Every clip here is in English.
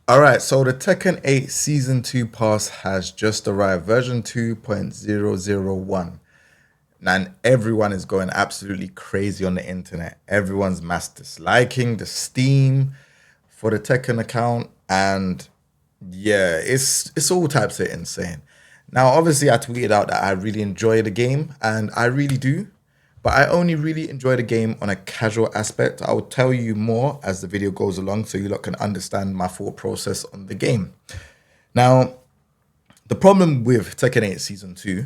All right, so the Tekken 8 Season 2 pass has just arrived, version 2.001. And everyone is going absolutely crazy on the internet. Everyone's mass disliking the Steam for the Tekken account. And yeah, it's all types of insane. Now, obviously, I tweeted out that I really enjoy the game, and I really do. But I only really enjoy the game on a casual aspect. I will tell you more as the video goes along so you lot can understand my thought process on the game. Now, the problem with Tekken 8 Season 2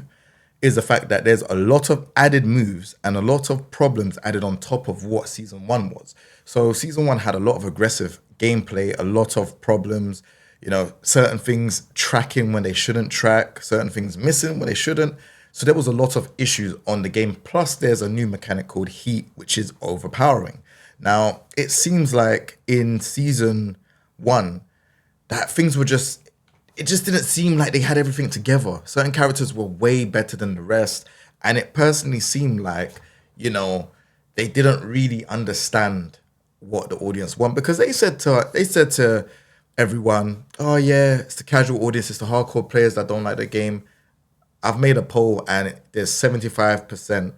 is the fact that there's a lot of added moves and a lot of problems added on top of what Season 1 was. So, Season 1 had a lot of aggressive gameplay, a lot of problems, certain things tracking when they shouldn't track, certain things missing when they shouldn't. So, there was a lot of issues on the game. Plus, there's a new mechanic called Heat, which is overpowering. Now, it seems like in Season 1, that things were just it just didn't seem like they had everything together. Certain characters were way better than the rest, and it personally seemed like you know they didn't really understand what the audience want because they said to everyone, oh yeah, it's the casual audience, it's the hardcore players that don't like the game. I've made a poll and there's 75%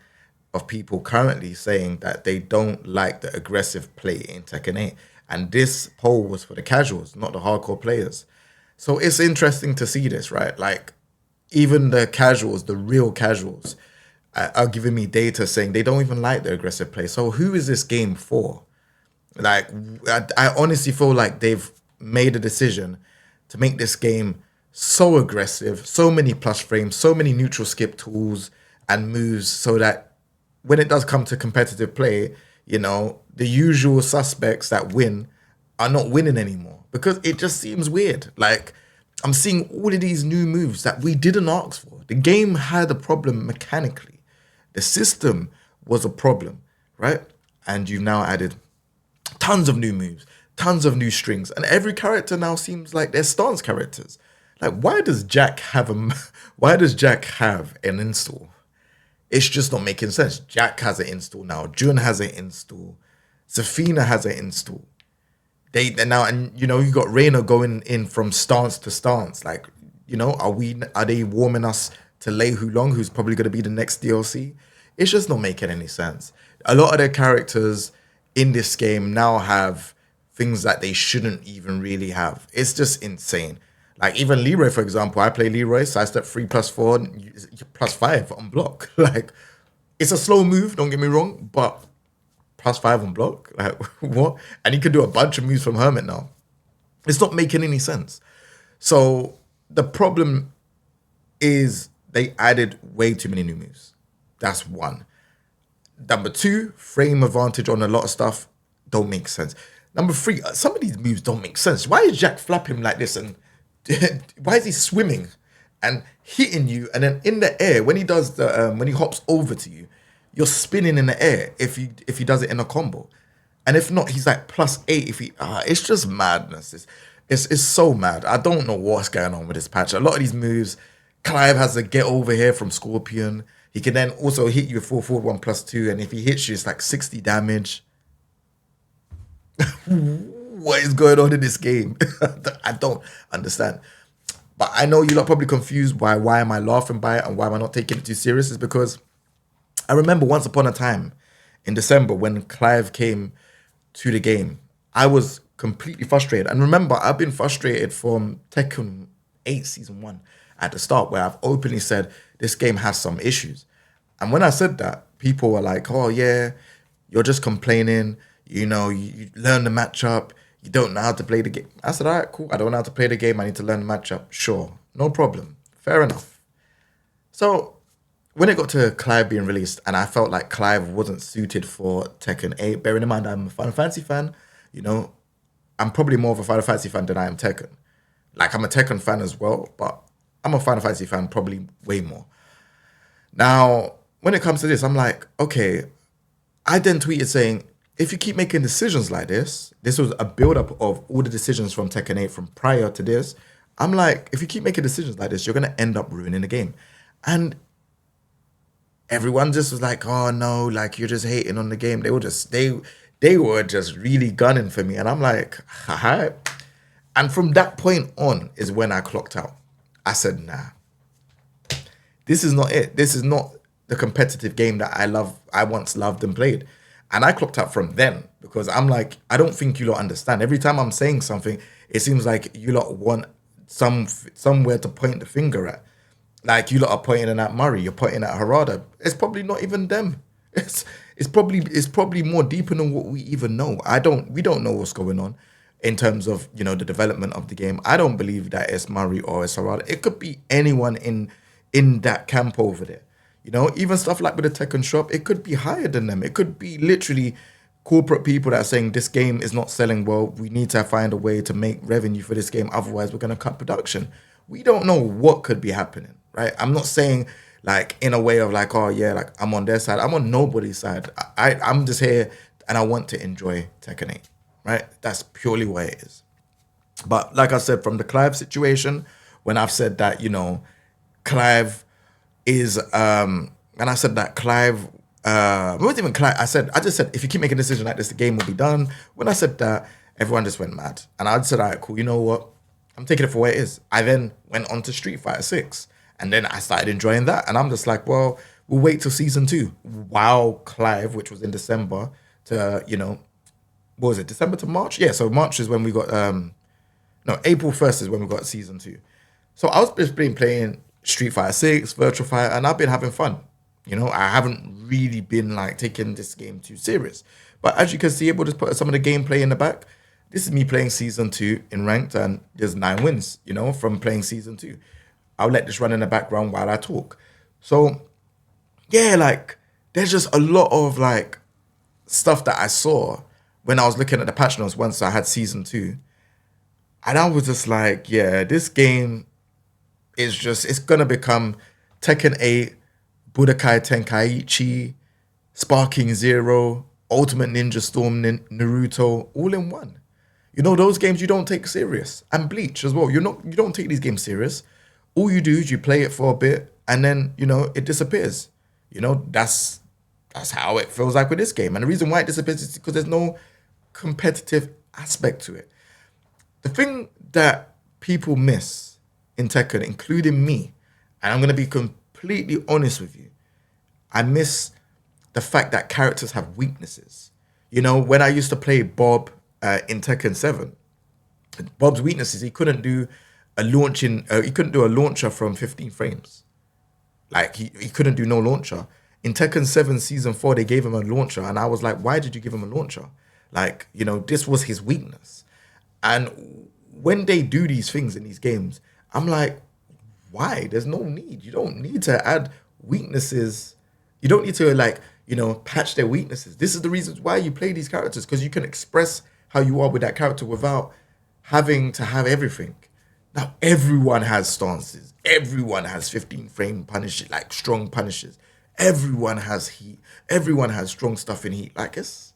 of people currently saying that they don't like the aggressive play in Tekken 8. And this poll was for the casuals, not the hardcore players. So it's interesting to see this, right? Like, even the casuals, the real casuals, are giving me data saying they don't even like the aggressive play. So who is this game for? Like, I honestly feel like they've made a decision to make this game so aggressive, so many plus frames, so many neutral skip tools and moves, so that when it does come to competitive play, the usual suspects that win are not winning anymore because it just seems weird. Like, I'm seeing all of these new moves that we didn't ask for. The game had a problem mechanically. The system was a problem, right? And you've now added tons of new moves, tons of new strings, and every character now seems like they're stance characters. Like, why does Jack have why does Jack have an install? It's just not making sense. Jack has an install now. Jun has an install. Zafina has an install. They now, and you got Reina going in from stance to stance. Like, are they warming us to Lei Hulong, who's probably going to be the next DLC? It's just not making any sense. A lot of their characters in this game now have things that they shouldn't even really have. It's just insane. Like, even Leroy, for example, I play Leroy, sidestep 3+4, +5 on block. Like, it's a slow move, don't get me wrong, but +5 on block? Like, what? And he can do a bunch of moves from Hermit now. It's not making any sense. So the problem is they added way too many new moves. That's one. Number two, frame advantage on a lot of stuff don't make sense. Number three, some of these moves don't make sense. Why is Jack flapping like this, and why is he swimming and hitting you, and then in the air when he does when he hops over to you, you're spinning in the air if he does it in a combo, and if not, he's like +8 if he. It's just madness. It's so mad. I don't know what's going on with this patch. A lot of these moves, Clive has to get over here from Scorpion. He can then also hit you with 4 forward 1+2, and if he hits you, it's like 60 damage. What is going on in this game? I don't understand. But I know you're probably confused why am I laughing by it and why am I not taking it too serious. Is because I remember once upon a time in December when Clive came to the game, I was completely frustrated. And remember, I've been frustrated from Tekken 8 Season 1 at the start, where I've openly said this game has some issues. And when I said that, people were like, oh yeah, you're just complaining. You learn the matchup. You don't know how to play the game. I said, all right, cool. I don't know how to play the game. I need to learn the matchup. Sure, no problem. Fair enough. So when it got to Clive being released, and I felt like Clive wasn't suited for Tekken 8, bearing in mind I'm a Final Fantasy fan, you know, I'm probably more of a Final Fantasy fan than I am Tekken. Like, I'm a Tekken fan as well, but I'm a Final Fantasy fan probably way more. Now, when it comes to this, I'm like, okay, I then tweeted saying, if you keep making decisions like this was a build-up of all the decisions from Tekken 8 from prior to this. I'm like, if you keep making decisions like this, you're going to end up ruining the game. And everyone just was like, oh no, like, you're just hating on the game. They were just really gunning for me. And I'm like, hi. And from that point on is when I clocked out. I said, nah, this is not it. This is not the competitive game that I once loved and played. And I clocked out from then because I'm like, I don't think you lot understand. Every time I'm saying something, it seems like you lot want somewhere to point the finger at. Like you lot are pointing at Murray, you're pointing at Harada. It's probably not even them. It's probably more deeper than what we even know. We don't know what's going on in terms of the development of the game. I don't believe that it's Murray or it's Harada. It could be anyone in that camp over there. Even stuff like with the Tekken shop, it could be higher than them. It could be literally corporate people that are saying this game is not selling well. We need to find a way to make revenue for this game. Otherwise, we're going to cut production. We don't know what could be happening, right? I'm not saying like in a way of like, oh yeah, like I'm on their side. I'm on nobody's side. I'm just here and I want to enjoy Tekken 8, right? That's purely what it is. But like I said, from the Clive situation, when I've said that, Clive is and I said that Clive it wasn't even Clive. I just said if you keep making a decision like this, the game will be done. When I said that, everyone just went mad. And I said, all right, cool, you know what? I'm taking it for what it is. I then went on to Street Fighter 6. And then I started enjoying that. And I'm just like, well, we'll wait till season 2. Wow, Clive, which was in December to, what was it? December to March? Yeah, so March is when we got no, April 1st is when we got season 2. So I was just been playing Street Fighter 6, Virtual Fighter, and I've been having fun. I haven't really been like taking this game too serious. But as you can see, we'll just put some of the gameplay in the back. This is me playing season 2 in ranked, and there's 9 wins, from playing season 2. I'll let this run in the background while I talk. So yeah, like there's just a lot of like stuff that I saw when I was looking at the patch notes once I had season 2. And I was just like, yeah, this game it's gonna become Tekken 8, Budokai Tenkaichi, Sparking Zero, Ultimate Ninja Storm, Naruto, all in one. Those games you don't take serious. And Bleach as well. You don't take these games serious. All you do is you play it for a bit and then, it disappears. That's how it feels like with this game. And the reason why it disappears is because there's no competitive aspect to it. The thing that people miss in Tekken, including me, and I'm going to be completely honest with you, I miss the fact that characters have weaknesses. When I used to play Bob in Tekken 7, Bob's weaknesses, he couldn't do a launcher from 15 frames. Like he couldn't do no launcher. In Tekken 7 Season 4, they gave him a launcher, and I was like, why did you give him a launcher? Like, this was his weakness. And when they do these things in these games, I'm like, why? There's no need. You don't need to add weaknesses. You don't need to patch their weaknesses. This is the reasons why you play these characters, because you can express how you are with that character without having to have everything. Now, everyone has stances. Everyone has 15 frame punishes, like strong punishes. Everyone has heat. Everyone has strong stuff in heat. Like it's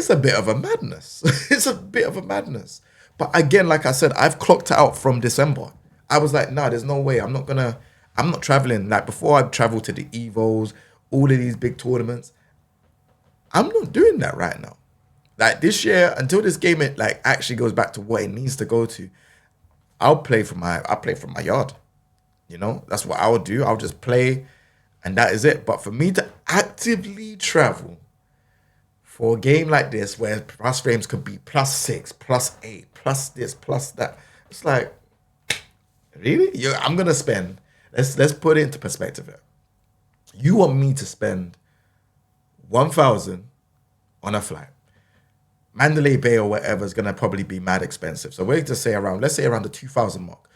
a bit of a madness. It's a bit of a madness. But again, like I said, I've clocked out from December. I was like, nah, there's no way. I'm not traveling. Like before I traveled to the Evos, all of these big tournaments. I'm not doing that right now. Like this year, until this game actually goes back to what it needs to go to, I'll play from my yard. That's what I would do. I'll just play and that is it. But for me to actively travel for a game like this, where plus frames could be +6, +8, plus this, plus that, it's like, really? I'm gonna spend. Let's put it into perspective here. You want me to spend 1,000 on a flight? Mandalay Bay or whatever is gonna probably be mad expensive. So we're let's say around the 2,000 mark.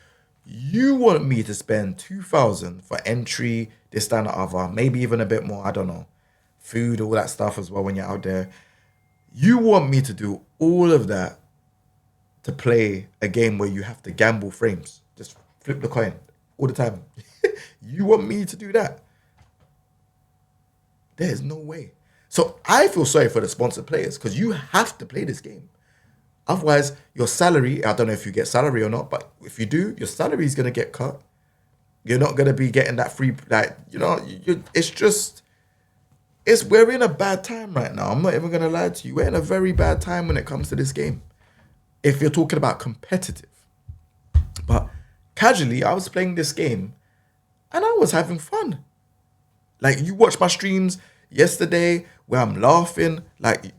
You want me to spend 2,000 for entry, this, that, and the other, maybe even a bit more. I don't know, food, all that stuff as well when you're out there. You want me to do all of that to play a game where you have to gamble frames, just flip the coin all the time. You want me to do that? There's no way. So I feel sorry for the sponsored players, because you have to play this game. Otherwise, your salary, I don't know if you get salary or not, but if you do, your salary is going to get cut. You're not going to be getting that free, we're in a bad time right now. I'm not even going to lie to you. We're in a very bad time when it comes to this game. if you're talking about competitive. But casually, I was playing this game and I was having fun. Like, you watch my streams yesterday where I'm laughing, like,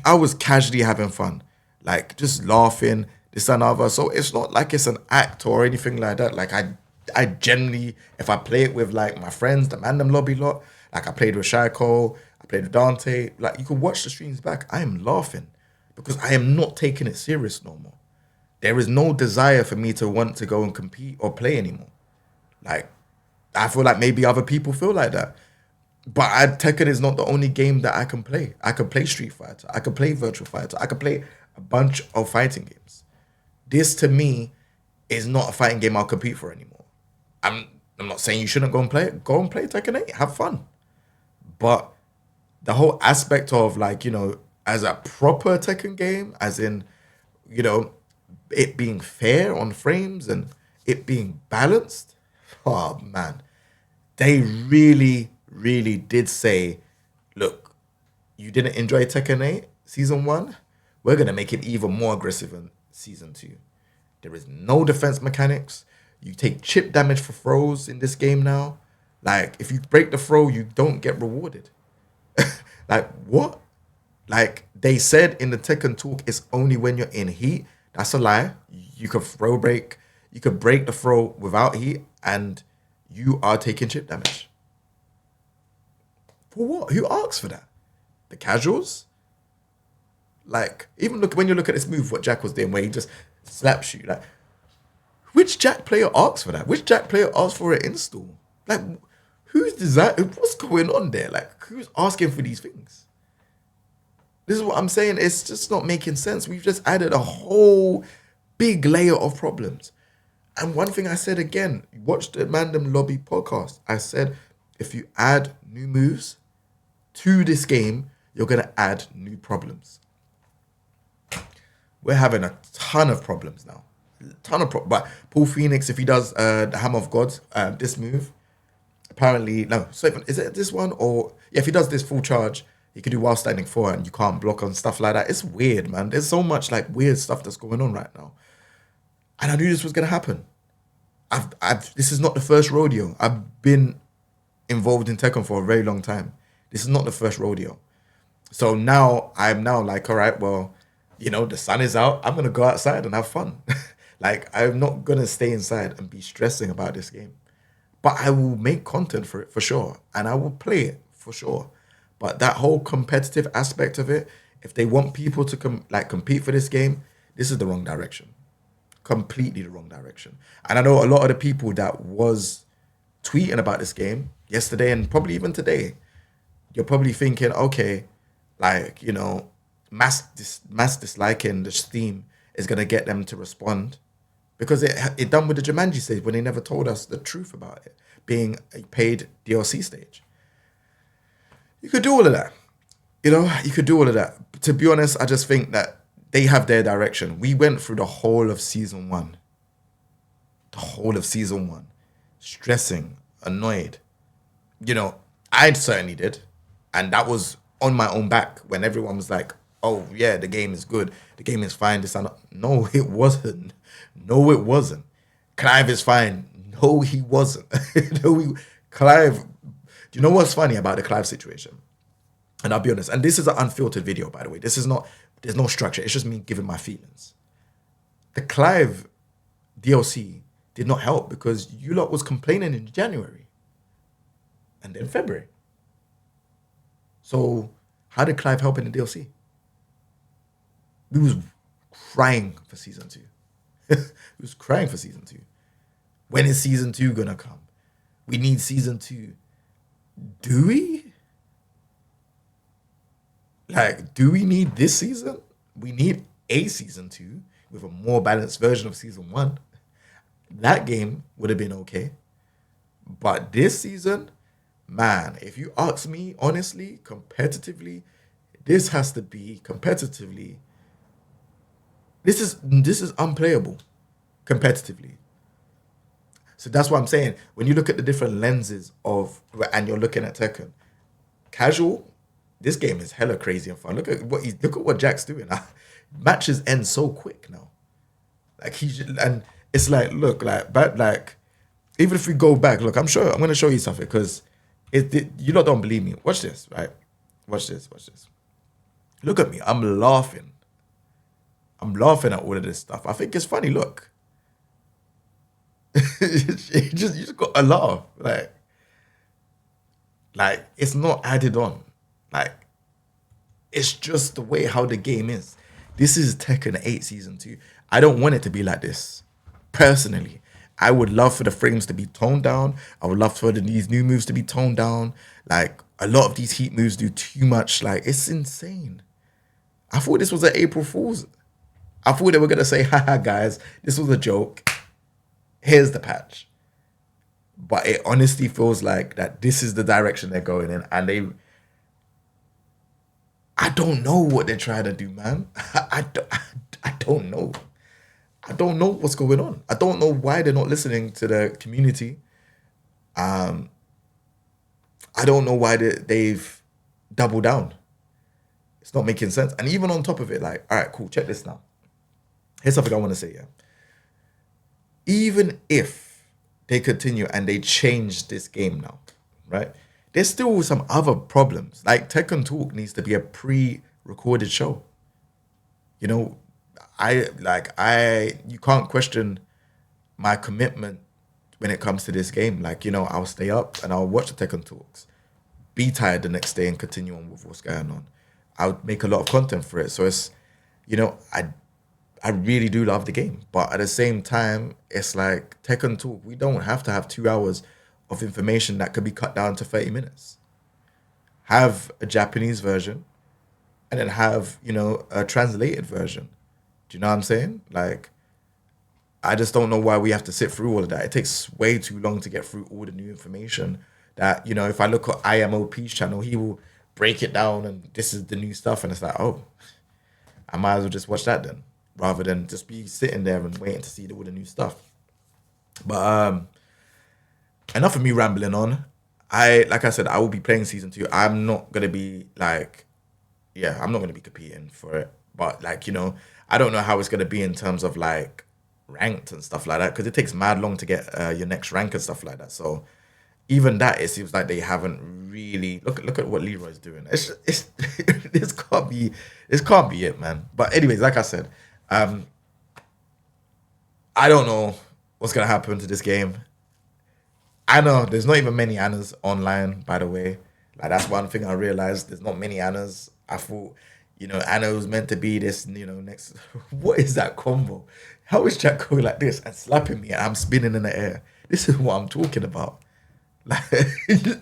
I was casually having fun, like just laughing, this and other. So it's not like it's an act or anything like that. Like, I generally, if I play it with like my friends, the Mandem lobby lot, like I played with Shaiko, I played with Dante, like you can watch the streams back. I am laughing because I am not taking it serious no more. There is no desire for me to want to go and compete or play anymore. Like, I feel like maybe other people feel like that. But Tekken is not the only game that I can play. I can play Street Fighter. I can play Virtual Fighter. I can play a bunch of fighting games. This to me is not a fighting game I'll compete for anymore. I'm I'm not saying you shouldn't go and play it. Go and play Tekken 8. Have fun. But the whole aspect of, like, as a proper Tekken game, as in, you know, it being fair on frames and it being balanced. Oh man, they really, really did say, look, you didn't enjoy Tekken 8 season one. We're gonna make it even more aggressive in season two. There is no defense mechanics. You take chip damage for throws in this game now. Like, if you break the throw, you don't get rewarded. Like, what? Like, they said in the Tekken talk, it's only when you're in heat. That's a lie. You could throw break. You could break the throw without heat, and you are taking chip damage. For what? Who asks for that? The casuals? Like, even look when you look at this move, what Jack was doing, where he just slaps you. Like, which Jack player asks for that? Which Jack player asks for an install? Like, who's design? What's going on there? Like, who's asking for these things? This is what I'm saying. It's just not making sense. We've just added a whole big layer of problems. And one thing I said again, watch the Mandem Lobby podcast. I said, if you add new moves to this game, you're going to add new problems. We're having a ton of problems now. But Paul Phoenix, if he does the Hammer of Gods, this move, apparently, no, so is it this one? Or, yeah, if he does this full charge, he can do while standing forward and you can't block on stuff like that. It's weird, man. There's so much like weird stuff that's going on right now. And I knew this was going to happen. This is not the first rodeo. I've been involved in Tekken for a very long time. This is not the first rodeo. So now I'm like, all right, well, the sun is out. I'm going to go outside and have fun. Like, I'm not going to stay inside and be stressing about this game. But I will make content for it for sure. And I will play it for sure. But that whole competitive aspect of it, if they want people to compete for this game, this is the wrong direction. Completely the wrong direction. And I know a lot of the people that was tweeting about this game yesterday and probably even today, you're probably thinking, okay, like, mass disliking this theme is going to get them to respond. Because it done with the Jumanji stage when they never told us the truth about it being a paid DLC stage. You could do all of that. You could do all of that. To be honest, I just think that they have their direction. We went through the whole of season one. The whole of season one. Stressing, annoyed. I certainly did. And that was on my own back when everyone was like, oh, yeah, the game is good. The game is fine. No, it wasn't. No, it wasn't. Clive is fine. No, he wasn't. Clive... Do you know what's funny about the Clive situation? And I'll be honest, and this is an unfiltered video, by the way. There's no structure. It's just me giving my feelings. The Clive DLC did not help because you lot was complaining in January and then February. So how did Clive help in the DLC? We was crying for season 2. We was crying for season 2. When is season 2 gonna come? We need season 2. Do we? Like, do we need this season? We need a season 2 with a more balanced version of season 1. That game would have been okay. But this season, man, if you ask me honestly, competitively, this has to be competitively. This is unplayable competitively. So that's what I'm saying. When you look at the different lenses and you're looking at Tekken, casual, this game is hella crazy and fun. Look at what Jack's doing. Matches end so quick now. Like and it's like, look, like, but like, even if we go back, look, I'm gonna show you something because you lot don't believe me. Watch this, right? Watch this. Look at me. I'm laughing. I'm laughing at all of this stuff. I think it's funny. Look, you just got to laugh. Like it's not added on. Like it's just the way how the game is. This is Tekken 8 Season 2. I don't want it to be like this. Personally, I would love for the frames to be toned down. I would love for these new moves to be toned down. Like a lot of these heat moves do too much. Like it's insane. I thought this was an April Fool's. I thought they were gonna say, haha guys, this was a joke. Here's the patch. But it honestly feels like that this is the direction they're going in, and I don't know what they're trying to do, man. I don't know. I don't know what's going on. I don't know why they're not listening to the community. I don't know why they've doubled down. It's not making sense. And even on top of it, like, all right, cool, check this now. Here's something I want to say, yeah. Even if they continue and they change this game now, right? There's still some other problems. Like Tekken Talk needs to be a pre-recorded show. You know, you can't question my commitment when it comes to this game. Like, you know, I'll stay up and I'll watch the Tekken Talks, be tired the next day and continue on with what's going on. I'll make a lot of content for it. So it's, you know, I really do love the game. But at the same time, it's like Tekken Talk, we don't have to have 2 hours of information that could be cut down to 30 minutes. Have a Japanese version and then have, you know, a translated version. Do you know what I'm saying? Like, I just don't know why we have to sit through all of that. It takes way too long to get through all the new information that, you know, if I look at IMOP's channel, he will break it down and this is the new stuff. And it's like, oh, I might as well just watch that then, rather than just be sitting there and waiting to see all the new stuff. But enough of me rambling on. Like I said, I will be playing Season 2. I'm not going to be like, yeah, I'm not going to be competing for it. But like, you know, I don't know how it's going to be in terms of like ranked and stuff like that, because it takes mad long to get your next rank and stuff like that. So even that, it seems like they haven't really look at what Leroy's doing. It's this can't be it, man. But anyways, like I said, I don't know what's gonna happen to this game. I know there's not even many Annas online, by the way. Like that's one thing I realized. There's not many Annas. I thought, you know, Anna was meant to be this, you know, next. What is that combo? How is Jack going like this and slapping me and I'm spinning in the air? This is what I'm talking about. Like,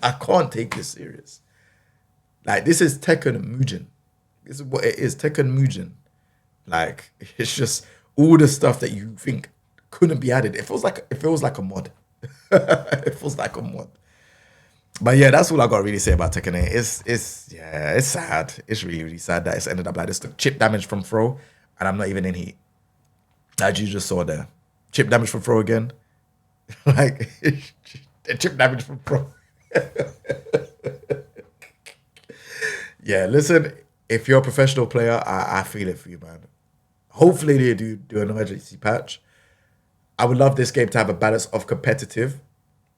I can't take this serious. Like, this is Tekken Mugen. This is what it is, Tekken Mugen. Like, it's just all the stuff that you think couldn't be added. It feels like a mod. It feels like a mod. But yeah, that's all I got to really say about Tekken 8. It's sad. It's really, really sad that it's ended up like this. The chip damage from throw, and I'm not even in heat. As you just saw there. Chip damage from throw again. Like, chip damage from throw. Yeah, listen, if you're a professional player, I feel it for you, man. Hopefully they do an emergency patch. I would love this game to have a balance of competitive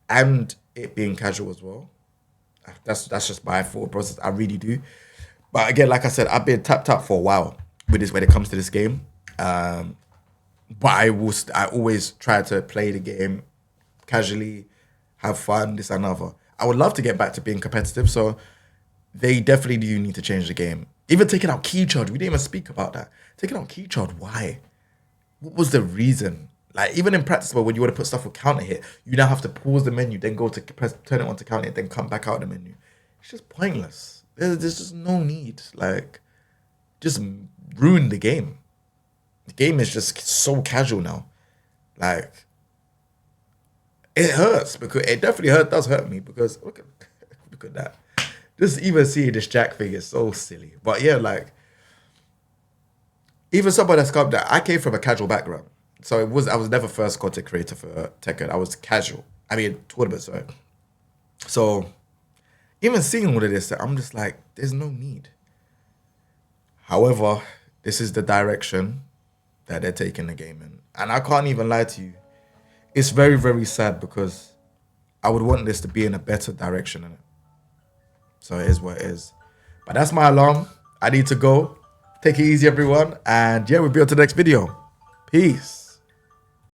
and it being casual as well. That's just my thought process. I really do. But again, like I said, I've been tapped out for a while with this when it comes to this game. But I always try to play the game casually, have fun, this and other. I would love to get back to being competitive, so they definitely do need to change the game. Even taking out key charge, we didn't even speak about that. Taking out key charge, why? What was the reason? Like, even in practice, when you want to put stuff with counter hit, you now have to pause the menu, then go to turn it on to counter hit, then come back out of the menu. It's just pointless. There's just no need. Like, just ruin the game. The game is just so casual now. Like, it hurts because it definitely does hurt me because look at that. Just even seeing this Jack thing is so silly. But yeah, like, even somebody that's come that I came from a casual background. So I was never first content creator for Tekken. I was casual. I mean, tournament, sorry. So, Even seeing all of this, I'm just like, there's no need. However, this is the direction that they're taking the game in. And I can't even lie to you. It's very, very sad because I would want this to be in a better direction in it. So it is what it is. But that's my alarm. I need to go. Take it easy, everyone. And yeah, we'll be on to the next video. Peace.